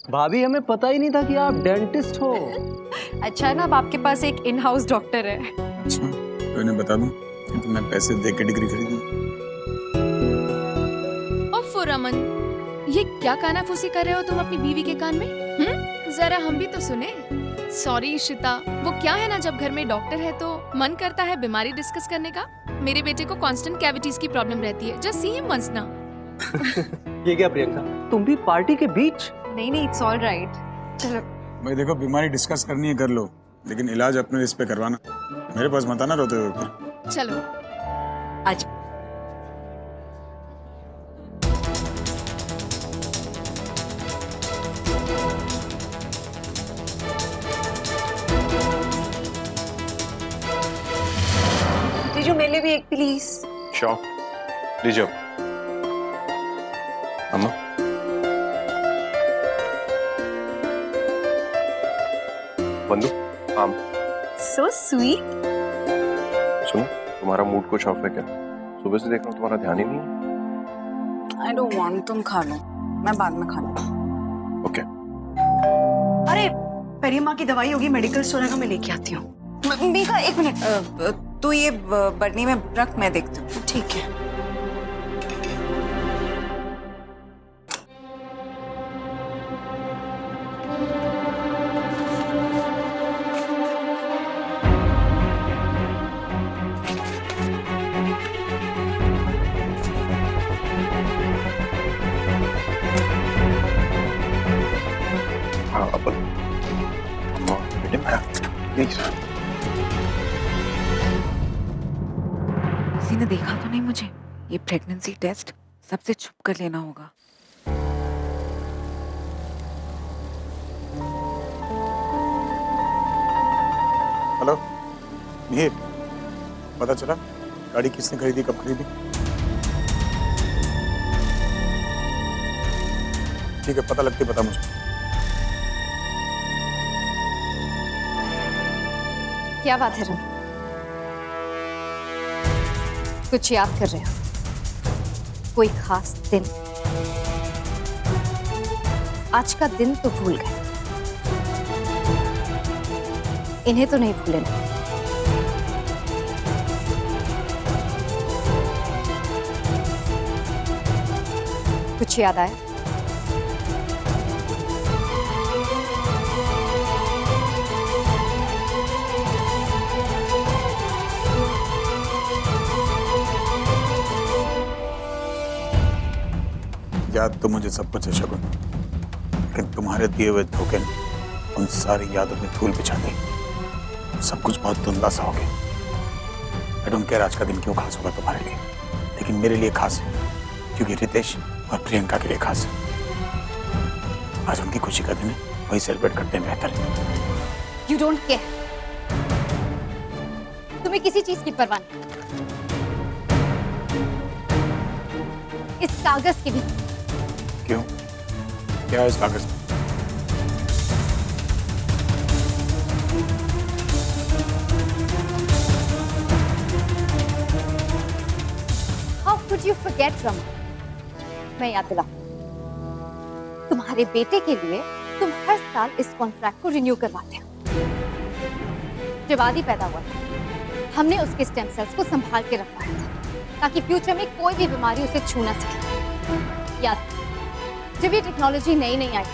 भाभी हमें पता ही नहीं था कि आप डेंटिस्ट हो। अच्छा है ना, अब आपके पास एक इन हाउस डॉक्टर है। अच्छा तो इन्हें बता दूं कि तुमने पैसे दे के डिग्री खरीदी। ओफो रमन, ये क्या कानाफूसी कर रहे हो तुम अपनी बीवी के कान में? जरा हम भी तो सुने। सॉरी इशिता, वो क्या है ना, जब घर में डॉक्टर है तो मन करता है बीमारी डिस्कस करने का। मेरे बेटे को कांस्टेंट कैविटीज की प्रॉब्लम रहती है। जस्ट सी हिम वंस ना। ये क्या प्रियंका, तुम भी पार्टी के बीच? नहीं नहीं, इट्स ऑल राइट। चलो। भाई देखो, बीमारी डिस्कस करनी है कर लो, लेकिन इलाज अपने रिस्क पे करवाना। मेरे पास मत आना रोते हुए फिर। चलो। आज जीजू मेरे लिए भी एक प्लीज। श्योर, लीजिए। अम्मा, बंधु, आम। So sweet. सुनो, तुम्हारा मूड कुछ ऑफ है क्या? सुबह से देख रहा हूँ तुम्हारा ध्यान ही नहीं है। आई डोंट वांट, तुम खा लो, मैं बाद में खा लूंगी। ओके। अरे परी माँ की दवाई होगी, मेडिकल स्टोर है, मैं लेके आती हूँ। मीका एक मिनट, तू ये बरनी में रख, मैं देखती हूँ। ठीक है। हाँ अपन, अम्मा बेटे मैं प्लीज। किसी ने देखा तो नहीं मुझे? ये प्रेगनेंसी टेस्ट सबसे छुप कर लेना होगा। हेलो मिहिर, पता चला गाड़ी किसने खरीदी, कब खरीदी? ठीक है, पता लगती बता मुझे। क्या बात है रमन, कुछ याद कर रहे हो? कोई खास दिन? आज का दिन तो भूल गए, इन्हें तो नहीं भूलना। कुछ याद आया? याद तो मुझे सब कुछ है शगुन, लेकिन तुम्हारे दिए हुए धोखे ने उन सारी यादों में धूल बिछा दी। सब कुछ बहुत धुंधला सा हो गया। आई डोंट केयर आज का दिन क्यों खास होगा तुम्हारे लिए, लेकिन मेरे लिए खास है क्योंकि रितेश और प्रियंका के लिए खास है। आज उनकी खुशी का दिन है, वही सेलिब्रेट करते हैं बेहतर है। यू डोंट केयर, तुम्हें किसी चीज की परवाह नहीं। इस कागज की भी। क्यों? क्या है इस कागज में? How could you forget, Raman? मैं याद दिलाऊं, तुम्हारे बेटे के लिए तुम हर साल इस कॉन्ट्रैक्ट को रिन्यू करवाते हो। जब आदि पैदा हुआ था, हमने उसके स्टेम सेल्स को संभाल के रखवाया था ताकि फ्यूचर में कोई भी बीमारी उसे छू ना सके। याद, जब ये टेक्नोलॉजी नई नई आई,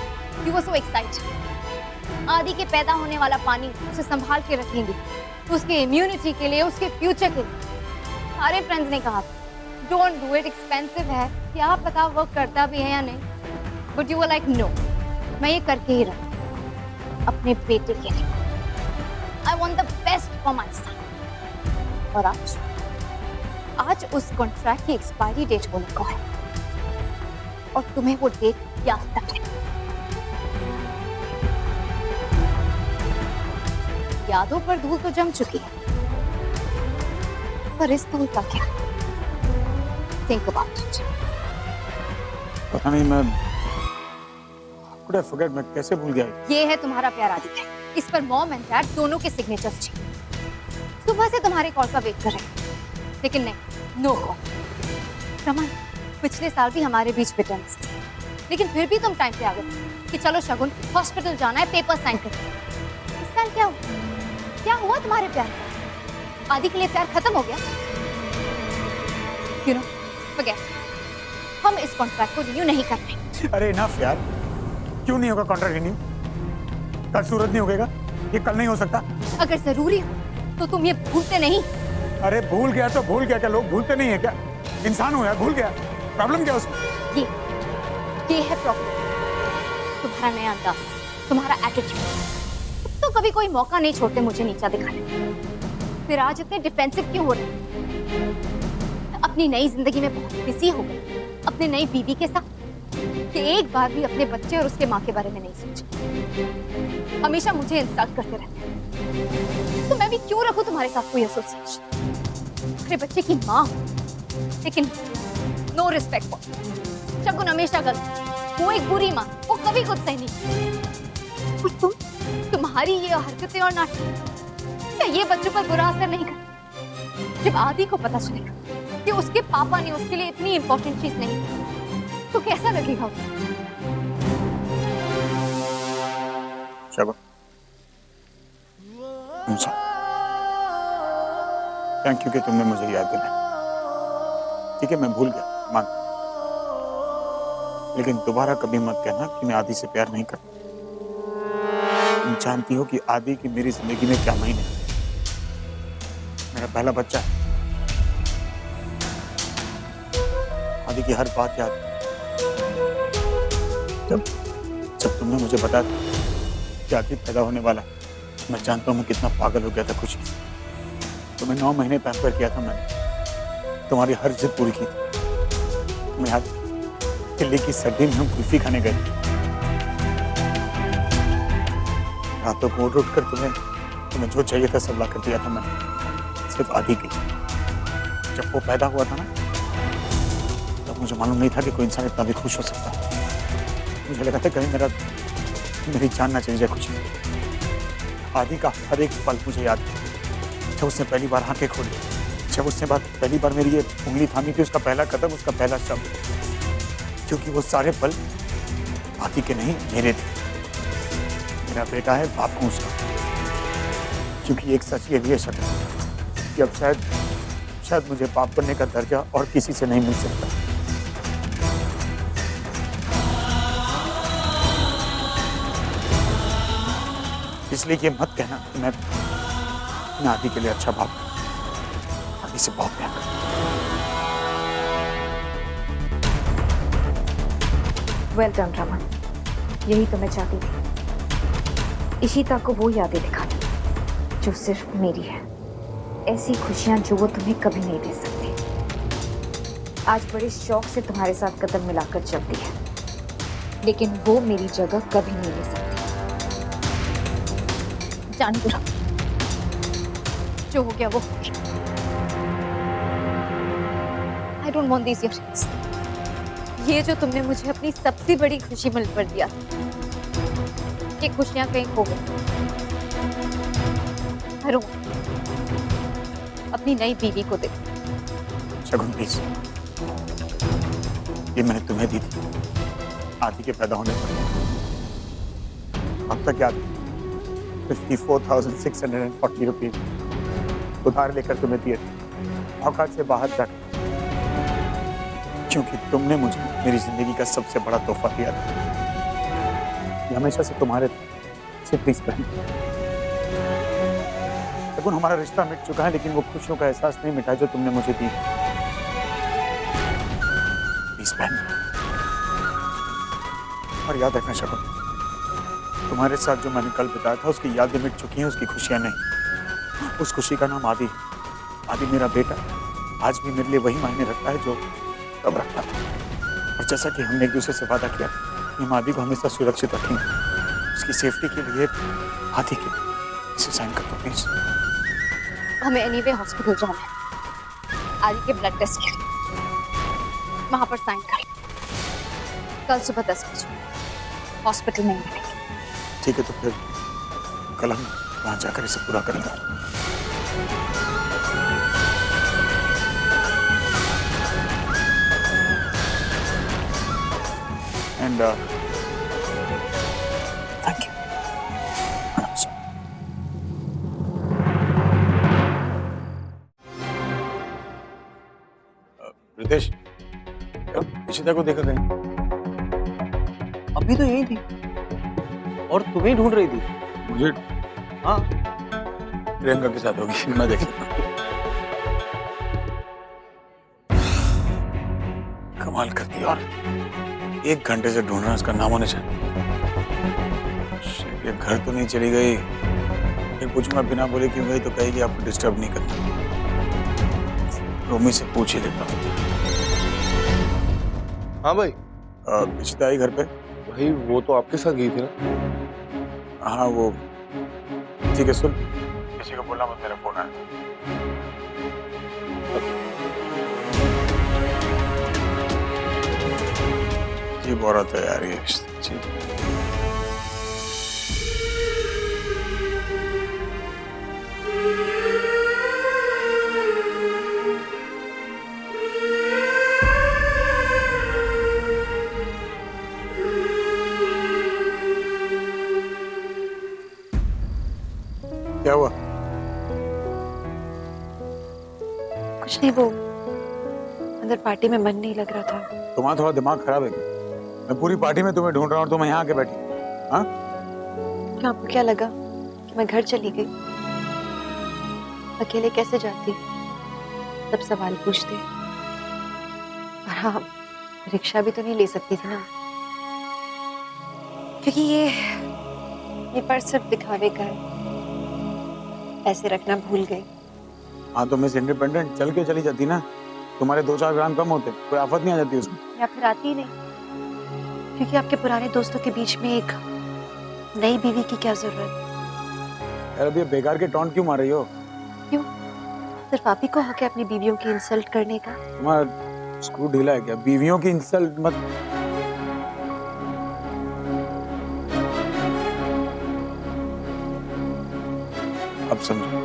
यू वर सो एक्साइटेड। आदि के पैदा होने वाला पानी उसे संभाल के रखेंगे, उसके इम्यूनिटी के लिए, उसके फ्यूचर के लिए। सारे फ्रेंड्स ने कहा था डोंट डू इट, एक्सपेंसिव है, क्या पता वर्क करता भी है या नहीं, but you were like no, मैं ये करके ही रहूं अपने बेटे के लिए। I want the best for my son. और आज उस कॉन्ट्रैक्ट की एक्सपायरी डेट होने को है और तुम्हें वो डेट याद तक है। यादों पर धूल तो जम चुकी है, पर इस धूल का क्या? Think about it. पता नहीं, मैं could I forget, मैं कैसे भूल गया? ये है तुम्हारा प्यार आदित्य, इस पर मॉम एंड डैड दोनों के सिग्नेचर्स चाहिए। सुबह से तुम्हारे कॉल का वेट कर रहे हैं, लेकिन नहीं, नो कॉल। रमन, पिछले साल भी हमारे बीच बिटरनेस थी, लेकिन फिर भी तुम टाइम पे आ गए कि चलो शगुन हॉस्पिटल जाना है, पेपर साइन करना है। इस साल क्या हुआ तुम्हारे प्यार में? आदि के लिए प्यार खत्म हो गया? forget, हम इस कॉन्ट्रैक्ट को रिन्यू नहीं कर रहे। अरे इनफ यार, क्यों नहीं होगा कॉन्ट्रैक्ट रिन्यू? कल सूरज नहीं उगेगा? ये कल नहीं हो सकता? अगर जरूरी हो तो तुम ये भूलते नहीं। अरे भूल गया तो भूल गया, क्या लोग भूलते नहीं है क्या? इंसान हो यार, भूल गया, प्रॉब्लम क्या उसमें? ये है प्रॉब्लम, तुम्हारा नया अंदाज, तुम्हारा एटीट्यूड। तो कभी कोई मौका नहीं छोड़ते मुझे नीचा दिखाने, फिर आज इतने डिफेंसिव क्यों हो रहे? अपनी नई जिंदगी में बहुत बिजी हो गए अपने नई बीवी के साथ कि एक बार भी अपने बच्चे और उसके माँ के बारे में नहीं सोचे। हमेशा मुझे इंसल्ट करते रहते हैं, तो मैं भी क्यों रखूं तुम्हारे साथ कोई एसोसिएशन? मेरे बच्चे की माँ लेकिन नो रिस्पेक्ट फॉर शगुन, हमेशा गलत। वो एक बुरी माँ, वो कभी कुछ सही नहीं। और तुम्हारी ये हरकतें और नाटक क्या ये बच्चों पर बुरा असर नहीं करती? जब आदि को पता चलेगा कि उसके पापा ने उसके लिए इतनी इंपॉर्टेंट चीज नहीं तो कैसा लगेगा उसे? शगुन, थैंक यू कि तुमने मुझे याद दिलाया। ठीक है, मैं भूल गया, मान, लेकिन दोबारा कभी मत कहना कि मैं आदि से प्यार नहीं करता। तुम जानती हो कि आदि की मेरी जिंदगी में क्या मायने है। मेरा पहला बच्चा है, आदि की हर बात याद है। जब तुमने मुझे बताया कि आदि पैदा होने वाला है, मैं जानता हूँ मैं कितना पागल हो गया था खुशी से। तुम्हें 9 महीने पैम्पर किया था मैंने, तुम्हारी हर जिद पूरी की थी। मैं याद, दिल्ली की सर्दी में हम कुल्फी खाने गए, रातों को उठ कर तुम्हें जो चाहिए था सब ला कर दिया था मैंने, सिर्फ आदि के। जब वो पैदा हुआ था ना, तब मुझे मालूम नहीं था कि कोई इंसान इतना भी खुश हो सकता है। मुझे लगा था कहीं मेरी जान ना चली जाए खुशी से। आदि का हर एक पल मुझे याद है। जब उसने पहली बार आंखें खोली, जब उसने पहली बार मेरी ये उंगली थामी थी, उसका पहला कदम, उसका पहला शब्द, क्योंकि वो सारे पल आदि के नहीं मेरे थे। मेरा बेटा है, बाप हूं उसका। क्योंकि एक सच ये भी है शक्ल कि अब शायद मुझे बाप बनने का दर्जा और किसी से नहीं मिल सकता। इसलिए ये मत कहना कि मैं आदि के लिए अच्छा बाप हूं। आदि से बहुत प्यार करता हूं। वेल डन रमन, यही तो मैं चाहती थी। इशिता को वो यादें दिखानी जो सिर्फ मेरी है, ऐसी खुशियां जो वो तुम्हें कभी नहीं दे सकती। आज बड़े शौक से तुम्हारे साथ कदम मिलाकर चलती है, लेकिन वो मेरी जगह कभी नहीं ले सकती। जान दो, जो हो गया वो हो गया। I don't want these earrings. ये जो तुमने मुझे अपनी सबसे बड़ी खुशी मिल पर दिया, ये खुशियां कहीं खो गई। अपनी नई बीवी को देखो। शगुन प्लीज, ये मैंने तुम्हें दी थी आदि के पैदा होने पर। अब तक याद 54,640 रुपीज उधार लेकर तुम्हें दिए थे, औकात से बाहर जाकर, क्योंकि तुमने मुझे मेरी जिंदगी का सबसे बड़ा तोहफा दिया था। ये हमेशा से तुम्हारे से प्लीज बहन। शगुन, हमारा रिश्ता मिट चुका है, लेकिन वो खुशियों का एहसास नहीं मिटा जो तुमने मुझे दी। प्लीज बहन। और याद रखना शगुन, तुम्हारे साथ जो मैंने कल बताया था उसकी यादें मिट चुकी हैं, उसकी खुशियां नहीं। उस खुशी का नाम आदि है। आदि मेरा बेटा आज भी मेरे लिए वही मायने रखता है जो तब रखता था। और जैसा कि हमने एक दूसरे से वादा किया कि हम आदि को हमेशा सुरक्षित रखेंगे, उसकी सेफ्टी के लिए आदि के इसे साइन कर दो प्लीज। हमें एनीवे हॉस्पिटल जाना है, आदि के ब्लड टेस्ट के लिए। वहां पर साइन कर, कल सुबह 10 बजे हॉस्पिटल में मिलेंगे। ठीक है, तो फिर कल हम वहां जाकर इसे पूरा करेंगे। And thank you. Ritesh, Ishita को देखा कहीं? अभी तो यही थी और तुम्हें ढूंढ रही थी। मुझे हाँ, प्रियंका के साथ होगी, मैं देख लेता हूँ। कमाल करती है, और 1 घंटे से ढूंढ रहा इसका नामो निशान। ये घर तो नहीं चली गई? फिर पूछूंगा बिना बोले क्यों गई, तो कहेगी आपको डिस्टर्ब नहीं करना। रोमी से पूछ ही लेता हूँ। हाँ भाई, इशिता आई घर पे? भाई वो तो आपके साथ गई थी ना। हाँ वो ठीक है। सुन, किसी को बोलना मत, मेरा फोन आया। ये बहुत है यार, ये जी। क्या हुआ? कुछ नहीं, वो अंदर पार्टी में मन नहीं लग रहा था। तुम्हारा थोड़ा दिमाग खराब है क्या? मैं पूरी पार्टी में तुम्हें ढूंढ रहा हूँ, तुम यहाँ आके बैठी। हाँ, क्यों, आपको क्या लगा कि मैं घर चली गई? अकेले कैसे जाती? सब सवाल पूछते। और हाँ, रिक्शा भी तो नहीं ले सकती थी ना, क्योंकि ये पर्स सिर्फ दिखावे का है। पैसे रखना भूल गई। हाँ तो मिस इंडिपेंडेंट चल के चली जाती ना, तुम्हारे 2-4 ग्राम कम होते, कोई आफत नहीं आ जाती उसमें। या फिर आती ही नहीं, क्योंकि आपके पुराने दोस्तों के बीच में एक नई बीवी की क्या जरूरत? यार अभी बेकार के टॉन्ट क्यों मार रही हो? क्यों? सिर्फ आप ही को हक है अपनी बीवियों की इंसल्ट करने का? तुम्हारा स्क्रू ढीला है क्या? बीवियों की इंसल्ट मत। अब समझो।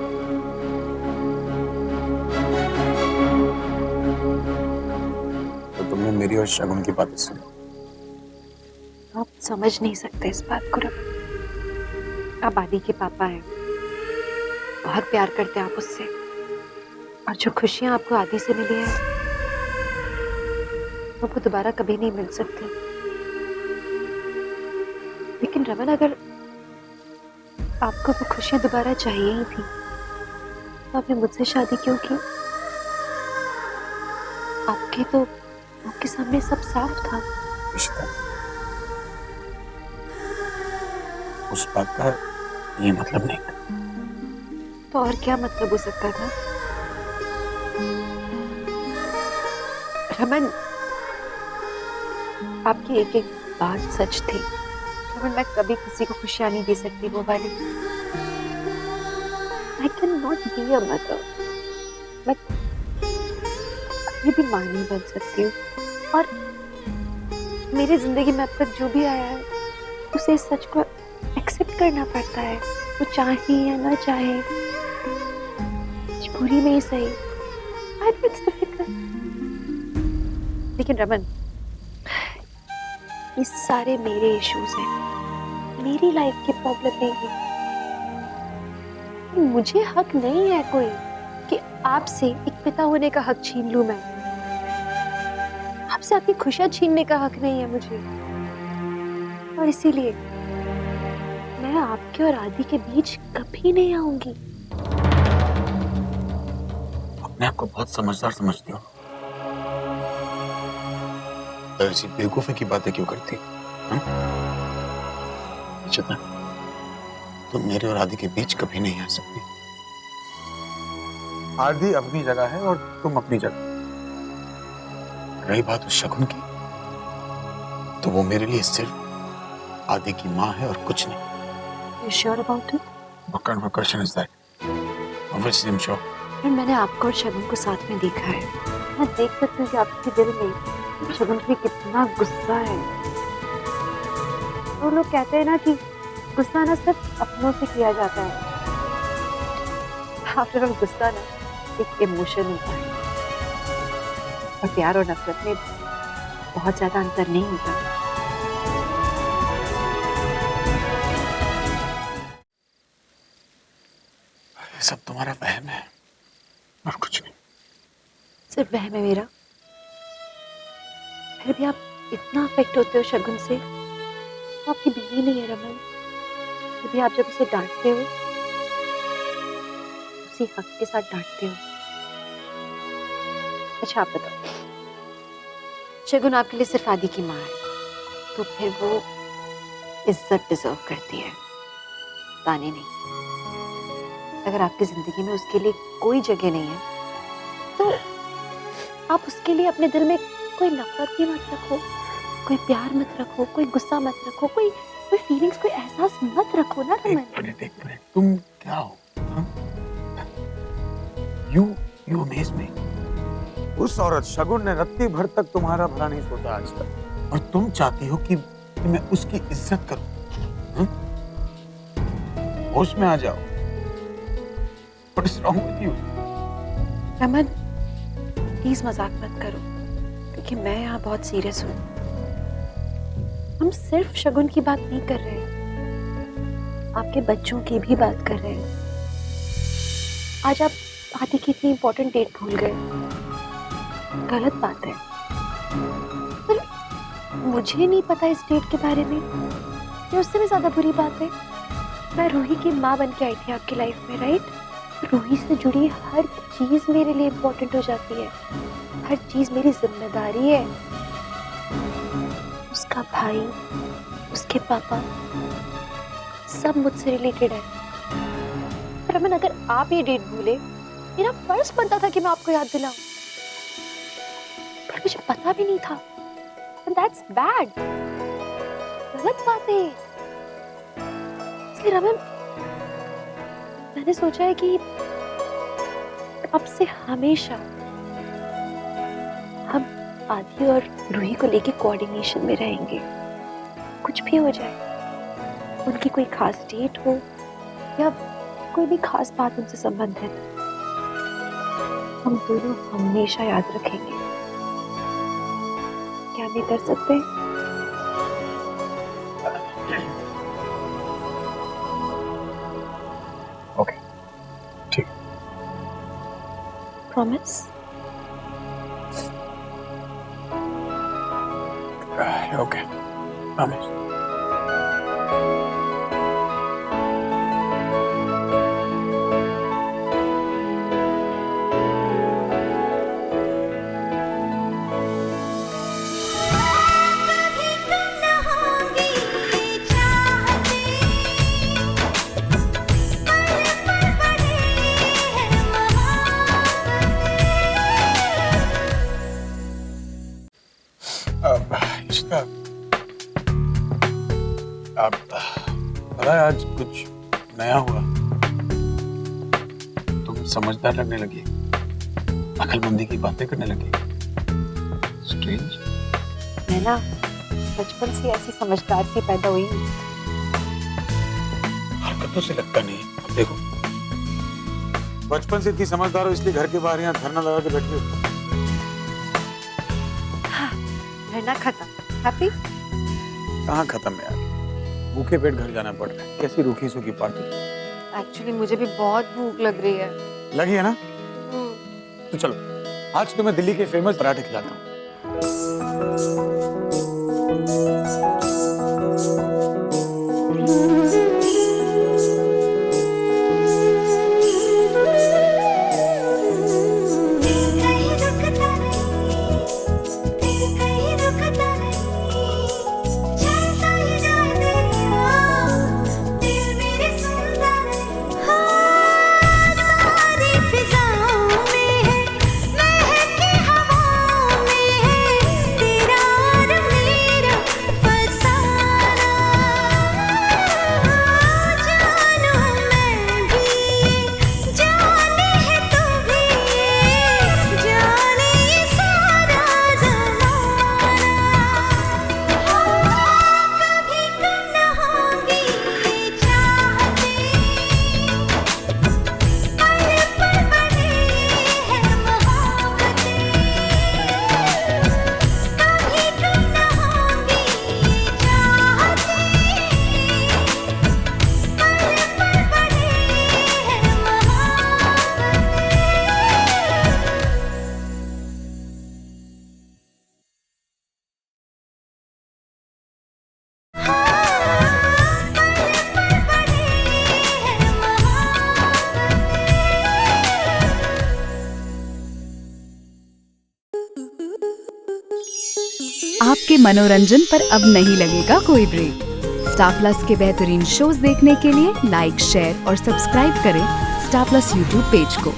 तो तुमने मेरी और शगुन की बातें सुनी? आप समझ नहीं सकते इस बात को रमन। आप आदि के पापा हैं, बहुत प्यार करते हैं आप उससे, और जो खुशियां आपको आदि से मिली है वो दोबारा कभी नहीं मिल सकती। लेकिन रमन, अगर आपको वो खुशियां दोबारा चाहिए ही थी तो आपने मुझसे शादी क्यों की? आपके सामने सब साफ था। इशिता, उस बात का ये मतलब नहीं था। तो और क्या मतलब हो सकता था? रमन, आपकी एक एक बात सच थी। रमन, मैं कभी किसी को खुशियां नहीं दे सकती वो वाली। I cannot be a mother. मैं कभी भी मां नहीं बन सकती हूँ, और मेरी जिंदगी में अब तक जो भी आया है उसे इस सच को एक्सेप्ट करना पड़ता है, वो चाहे या ना चाहे, मजबूरी में ही सही। I know it's difficult. लेकिन रमन, ये सारे मेरे इश्यूज हैं, मेरी लाइफ की प्रॉब्लम नहीं है। मुझे हक नहीं है कोई कि आपसे एक पिता होने का हक छीन लूं मैं। आपसे आपकी खुशियां छीनने का हक नहीं है मुझे, और इसीलिए मैं आपके और आदि के बीच कभी नहीं आऊंगी। अपने आप को बहुत समझदार समझती हो, तो ऐसी बेवकूफी की बातें क्यों करती? इशिता, तुम मेरे और आदि के बीच कभी नहीं आ सकती। आदि अपनी जगह है और तुम अपनी जगह। रही बात उस शगुन की, तो वो मेरे लिए सिर्फ आदि की माँ है और कुछ नहीं। You sure about it? What kind of a question is that? Obviously I'm sure. और मैंने आपको और शगुन को साथ में देखा है। मैं देख सकती हूँ कि आपके दिल में शगुन पे कितना गुस्सा है। वो लोग कहते हैं ना कि गुस्सा ना सिर्फ अपनों से किया जाता है। आफ्टर ऑल गुस्सा ना एक इमोशन होता है, और प्यार और नफरत में बहुत ज्यादा अंतर नहीं होता। ये सब तुम्हारा वहम है और कुछ नहीं। सिर्फ वहम है मेरा? फिर भी आप इतना अफेक्ट होते हो शगुन से। वो आपकी बीवी नहीं है रमन। फिर भी आप जब उसे डांटते हो उसी हक के साथ डांटते हो। अच्छा आप बताओ, शगुन आपके लिए सिर्फ आदि की माँ है तो फिर वो इज्जत डिजर्व करती है, ताने नहीं। अगर आपकी जिंदगी में उसके लिए कोई जगह नहीं है तो आप उसके लिए अपने दिल में कोई नफरत भी मत रखो, कोई प्यार मत रखो, कोई गुस्सा मत रखो, कोई फीलिंग्स, कोई एहसास मत रखो ना रमन। एक मिनट, तुम क्या हो? यू अमेज मी। उस औरत शगुन ने रत्ती भर तक तुम्हारा भला नहीं सोचा आज तक, और तुम चाहती हो कि मैं उसकी इज्जत करूं? होश में आ जाओ। What is wrong with you? Raman please मजाक मत करो, क्योंकि मैं यहाँ बहुत सीरियस हूँ। हम सिर्फ शगुन की बात नहीं कर रहे हैं, आपके बच्चों की भी बात कर रहे हैं। आज आप आदि की इतनी इंपॉर्टेंट डेट भूल गए, गलत बात है। पर मुझे नहीं पता इस डेट के बारे में, ये उससे भी ज्यादा बुरी बात है। मैं रूही की माँ बन के आई थी आपकी लाइफ में, राइट? रूही से जुड़ी हर चीज मेरे लिए इम्पोर्टेंट हो जाती है, हर चीज मेरी जिम्मेदारी है। उसका भाई, उसके पापा, सब मुझसे रिलेटेड है। रमन अगर आप ये डेट भूले, मेरा फर्ज बनता था कि मैं आपको याद दिलाऊं, पर मुझे पता भी नहीं था। And that's bad, गलत बात है। इसलिए रमन मैंने सोचा है कि अब से हमेशा हम आदि और रूही को लेके कोऑर्डिनेशन में रहेंगे। कुछ भी हो जाए, उनकी कोई खास डेट हो या कोई भी खास बात उनसे संबंधित, हम दोनों हमेशा याद रखेंगे। क्या नहीं कर सकते? ओके, ठीक। प्रॉमिस? Okay, promise. इशिता, आप पता है आज कुछ नया हुआ। तुम समझदार लगने लगी, अक्लमंदी की बातें करने लगी। स्ट्रेंज। मैं ना बचपन से ऐसी समझदार सी पैदा हुई हूँ। हरकतों से लगता नहीं। अब देखो, बचपन से इतनी समझदार हो इसलिए घर के बाहर यहाँ धरना लगा के बैठी हो। धरना खत्म। हैप्पी? कहाँ खत्म है यार, भूखे पेट घर जाना पड़ रहा है। कैसी रूखी सूखी पार्टी। एक्चुअली मुझे भी बहुत भूख लग रही है। लगी है ना? तो चलो आज तुम्हें दिल्ली के फेमस पराठे खिलाता हूँ। आपके मनोरंजन पर अब नहीं लगेगा कोई ब्रेक। स्टार प्लस के बेहतरीन शोज देखने के लिए लाइक, शेयर और सब्सक्राइब करें स्टार प्लस यूट्यूब पेज को।